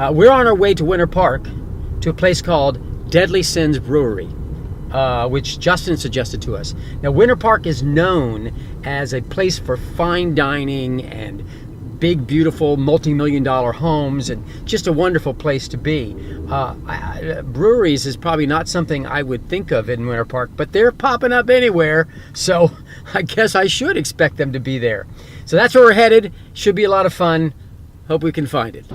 We're on our way to Winter Park to a place called Deadly Sins Brewery, which Justin suggested to us. Now, Winter Park is known as a place for fine dining and big, beautiful, multi-million-dollar homes, and just a wonderful place to be. Breweries is probably not something I would think of in Winter Park, but they're popping up anywhere, so I guess I should expect them to be there. So that's where we're headed. Should be a lot of fun. Hope we can find it.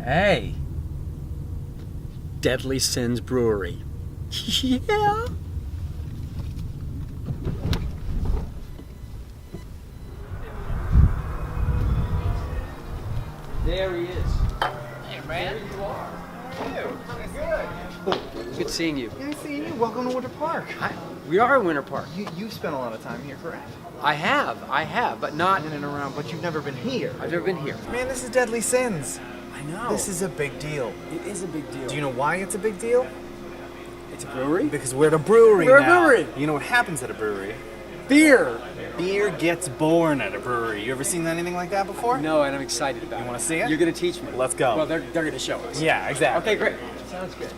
Hey, Deadly Sins Brewery. Yeah. There he is. Hey, man. There you are. How are you? Good. Good seeing you. Nice seeing you. Welcome to Winter Park. We are in Winter Park. You've spent a lot of time here, correct? I have, but not. In and around, but you've never been here. I've never been here. Man, this is Deadly Sins. I know. This is a big deal. It is a big deal. Do you know why it's a big deal? It's a brewery? Because we're at a brewery We're now. a brewery. You know what happens at a brewery? Beer. Beer gets born at a brewery. You ever seen anything like that before? No, and I'm excited about it. You want to see it? You're going to teach me. Let's go. Well, they're going to show us. Yeah, exactly. Okay, great. Sounds good.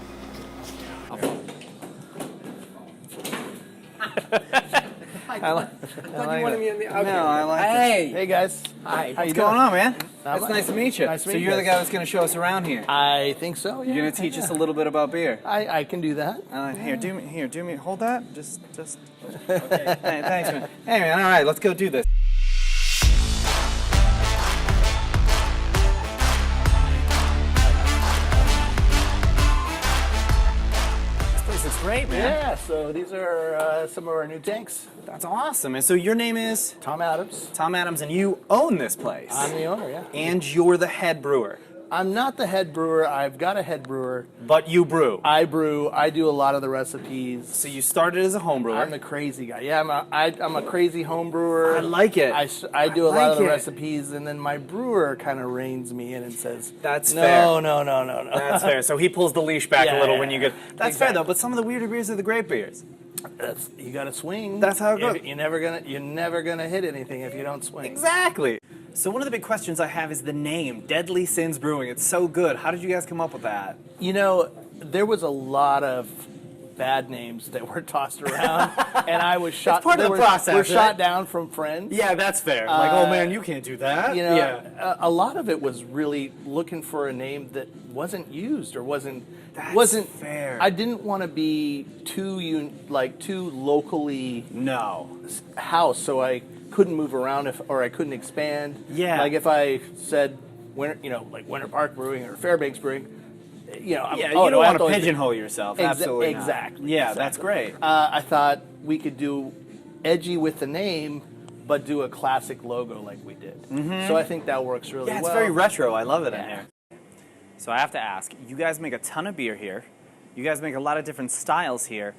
I like you wanted me in the... Okay. No, I like Hey. Hey guys. Hi. What's going on, man? Not It's nice to meet you. Nice to so meet you're you the guys. guy that's going to show us around here. I think so. Yeah. You're going to teach us a little bit about beer. I can do that. Here, do me. Hold that. Just. Okay. Hey, thanks, man. Hey, man. All right, let's go do this. This place looks great, man. Yeah. So these are some of our new tanks. That's awesome. And so your name is Tom Adams. Tom Adams, and you own this place. I'm the owner. Yeah. And you're the head brewer. I'm not the head brewer. I've got a head brewer. But you brew. I brew. I do a lot of the recipes. So you started as a home brewer. I'm the crazy guy. Yeah, I'm a crazy home brewer. I like it. I do a lot of the like it. recipes, and then my brewer kind of reins me in and says, That's no, fair. No. That's fair. So he pulls the leash back a Yeah, little yeah, when you yeah. get. That's fair though. But some of the weirder beers are the great beers. You got to swing. That's how it goes. You're never gonna hit anything if you don't swing. Exactly. So one of the big questions I have is the name, Deadly Sins Brewing. It's so good. How did you guys come up with that? You know, there was a lot of bad names that were tossed around, and I was shot. It's part of the process, We're right? shot down from friends. Yeah, that's fair. Like, oh man, you can't do that. You know, yeah. a lot of it was really looking for a name that wasn't used or wasn't fair. I didn't want to be too locally No. house, so I couldn't move around or I couldn't expand. Yeah. Like if I said like Winter Park Brewing or Fairbanks Brewing, You don't want to pigeonhole yourself. Absolutely not. Exactly. Yeah, exactly. that's great. I thought we could do edgy with the name, but do a classic logo like we did. Mm-hmm. So I think that works really well. Yeah, it's very retro. I love it in here. So I have to ask, you guys make a ton of beer here. You guys make a lot of different styles here.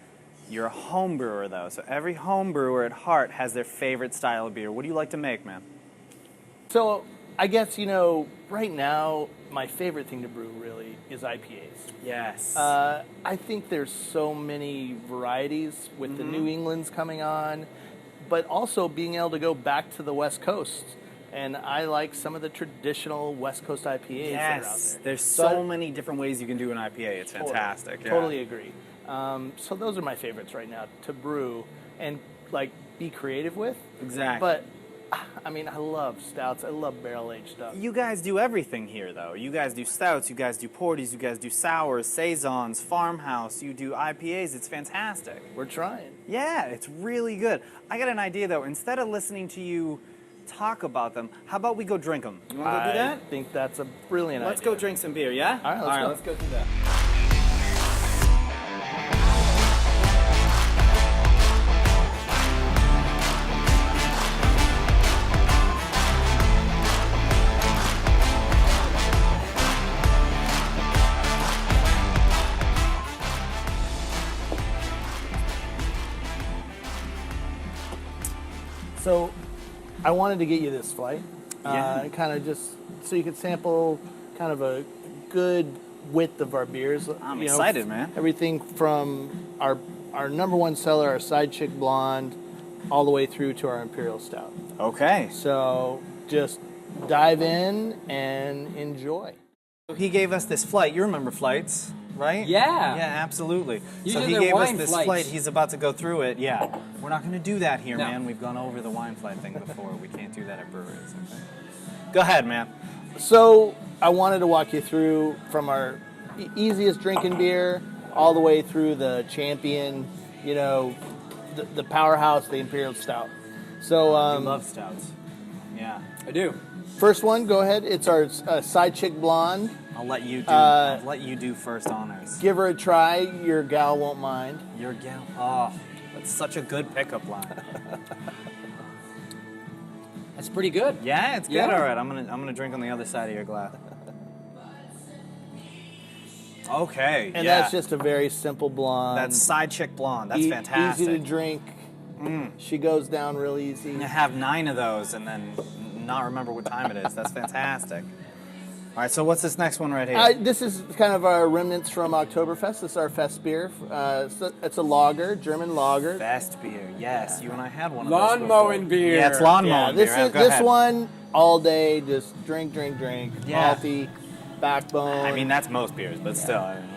You're a home brewer, though, so every home brewer at heart has their favorite style of beer. What do you like to make, man? So I guess, right now, my favorite thing to brew really is IPAs. Yes. I think there's so many varieties with the New Englands coming on, but also being able to go back to the West Coast. And I like some of the traditional West Coast IPAs that are out there. There's so many different ways you can do an IPA. It's fantastic. Totally agree. So those are my favorites right now to brew and be creative with. Exactly. But I love stouts. I love barrel-aged stuff. You guys do everything here, though. You guys do stouts, you guys do porties, you guys do sours, saisons, farmhouse, you do IPAs. It's fantastic. We're trying. Yeah, it's really good. I got an idea, though. Instead of listening to you talk about them, how about we go drink them? You want to go do that? I think that's a brilliant idea. Let's go drink some beer, yeah? All right, let's go do that. So I wanted to get you this flight. Yeah. Kind of just so you could sample kind of a good width of our beers. I'm excited, man. Everything from our number one seller, our Side Chick Blonde, all the way through to our Imperial Stout. Okay. So just dive in and enjoy. He gave us this flight. You remember flights, right? Yeah. Yeah, absolutely. You So do he their gave us wine this flights. flight. He's about to go through it. Yeah. We're not going to do that here, No. man. We've gone over the wine flight thing before. We can't do that at breweries. Okay? Go ahead, man. So I wanted to walk you through from our easiest drinking beer all the way through the champion, you know, the powerhouse, the Imperial Stout. So I love stouts. Yeah. I do. first one, go ahead. It's our Side Chick Blonde. I'll let you do. I'll let you do first honors. Give her a try. Your gal won't mind. Your gal. Oh, that's such a good pickup line. That's pretty good. Yeah, it's good. Yeah. All right, I'm gonna drink on the other side of your glass. Okay. And yeah. that's just a very simple blonde. That's Side Chick Blonde. That's fantastic. Easy to drink. She goes down real easy. I have 9 of those and then not remember what time it is. That's fantastic. All right, so what's this next one right here? This is kind of our remnants from Oktoberfest. This is our fest beer. It's a lager, German lager. Fest beer. Yes, you and I had one of Lawn those mowing before. beer. Yeah, it's lawn Yeah, mowing this beer. is Go this ahead. one all day. Just drink. Yeah. Malty, backbone. I mean, that's most beers, but still. I don't know.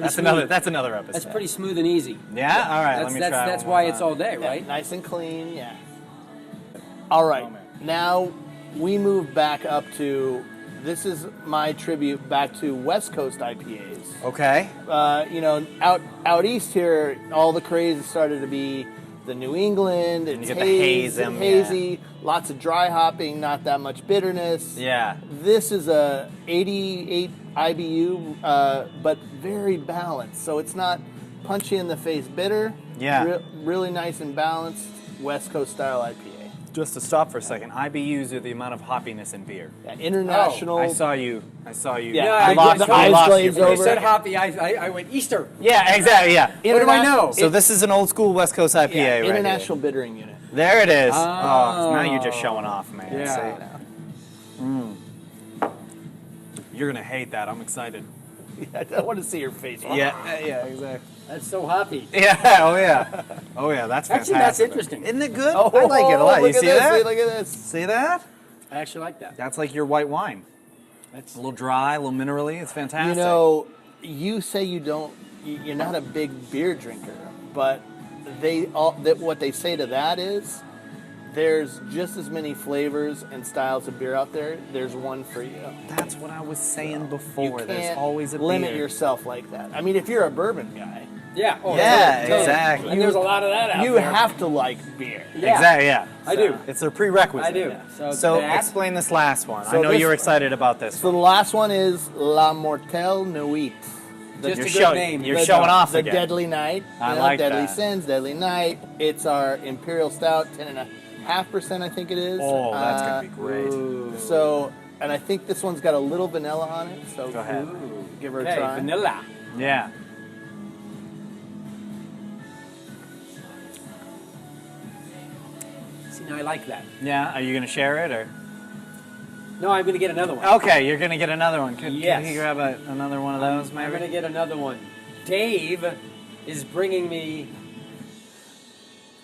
That's smooth. another episode. That's pretty smooth and easy. Yeah. All right. That's, let me that's, try. that's one why more it's time. all day, Yeah, right? nice and clean. Yeah. All right. Now we move back up to. This is my tribute back to West Coast IPAs. Okay. You know, out east here, all the craze started to be the New England. And It's you get the hazy, lots of dry hopping, not that much bitterness. Yeah. This is a 88 IBU, but very balanced. So it's not punchy in the face bitter. Yeah. Really nice and balanced West Coast style IPA. Just to stop for a second, IBUs are the amount of hoppiness in beer. Yeah, international. I saw you. Yeah, I lost- get the eyes lost glazed you. When over. you said hoppy, I went Easter. Yeah, exactly. Yeah. What do I know? So this is an old school West Coast IPA, Yeah, right international bittering unit. here. There it is. Oh. Oh, now you're just showing off, man. Yeah. See? You're gonna hate that. I'm excited. I want to see your face. Yeah, exactly. That's so hoppy. Yeah. Oh yeah. Oh yeah. That's fantastic. Actually, that's interesting. Isn't it good? Oh, I like it a lot. You look at see this, that? Look at this. See that? I actually like that. That's like your white wine. That's A little dry, a little minerally. It's fantastic. You know, you say you're not a big beer drinker, but what they say to that is, there's just as many flavors and styles of beer out there. There's one for you. That's what I was saying before. You There's can't always a limit beer. yourself like that. I mean, if you're a bourbon guy, yeah. Oh, Yeah, totally. exactly. And there's a lot of that out you there. have to like beer. Yeah. Exactly. Yeah. I do. It's a prerequisite. I do. Yeah. So So that- explain this last one. So I know this- you're excited about this. So the last one is La Mortelle Nuit. Just You're a show- good name. you're showing off the again. Deadly Night. I you know, like Deadly that. Sins, Deadly Night. It's our Imperial Stout, 10.5%, I think it is. Oh, that's gonna be great. So, and I think this one's got a little vanilla on it. So Go ahead. give her a Okay, try. vanilla. Yeah. See, now I like that. Yeah. Are you gonna share it or? No, I'm going to get another one. Okay, you're gonna get another one. Can Yes. you grab another one of those, I'm maybe? going to get another one. Dave is bringing me.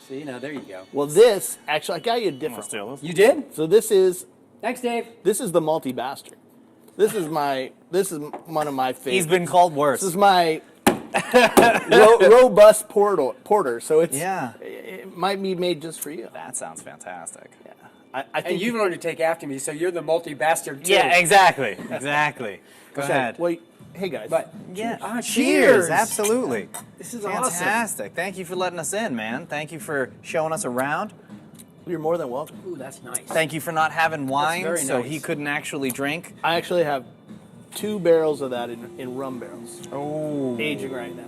See, now there you go. Well, this actually, I got you a Wanna different. steal this? You did? So this is Thanks, Dave. the multi bastard. This is one of my favorites. He's been called worse. This is my robust porter. So it's Yeah. It might be made just for you. That sounds fantastic. Yeah. I And think you've learned to take after me, so you're the multi-bastard too. Yeah. Exactly. Exactly. Go Okay, ahead. Well, hey guys. But Yeah. cheers. Cheers. Absolutely. This is awesome. Fantastic. Thank you for letting us in, man. Thank you for showing us around. You're more than welcome. Ooh, that's nice. Thank you for not having wine, very so nice. he couldn't actually drink. I actually have 2 barrels of that in rum barrels, Oh. aging right now.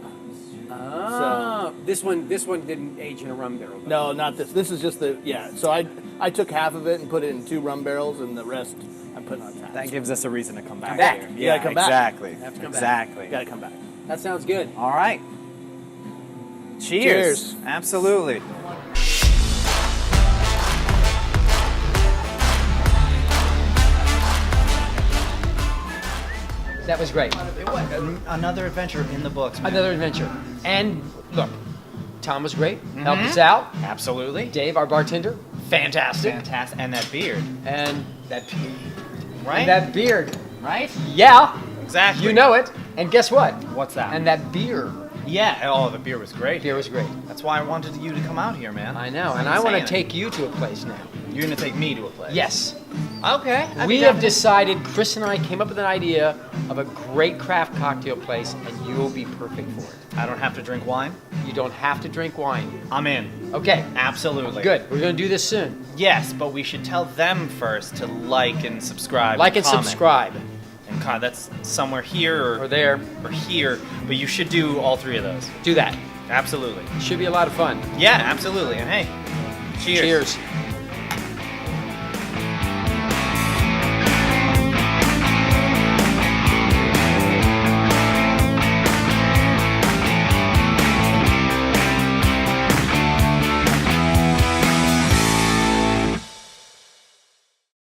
Ah, this one didn't age in a rum barrel. though. No, not this. This is just So I took half of it and put it in 2 rum barrels, and the rest I'm putting on tap. That gives us a reason to come back, back. here. You gotta come back. exactly. Have to come back. exactly. You gotta come back. That sounds good. All right. Cheers. Cheers. Absolutely. That was great. Another adventure in the books, man. Another adventure. And look, Tom was great. Helped us out. Absolutely. Dave, our bartender, fantastic. Fantastic. And that beard. And Right? that beard. Right? Yeah. Exactly. You know it. And guess what? What's that? And that beer. Yeah. Oh, the beer was great. Beer was great. That's why I wanted you to come out here, man. I know. I'm And I want to saying it. take you to a place now. You're gonna take me to a place. Yes. Okay. We have decided, Chris and I came up with an idea of a great craft cocktail place, and you'll be perfect for it. I don't have to drink wine. You don't have to drink wine. I'm in. Okay. Absolutely. Good. We're going to do this soon. Yes, but we should tell them first to like and subscribe. Like and comment. subscribe. And that's somewhere here Or there. or here, but you should do all three of those. Do that. Absolutely. Should be a lot of fun. Yeah, absolutely. And hey, cheers. Cheers.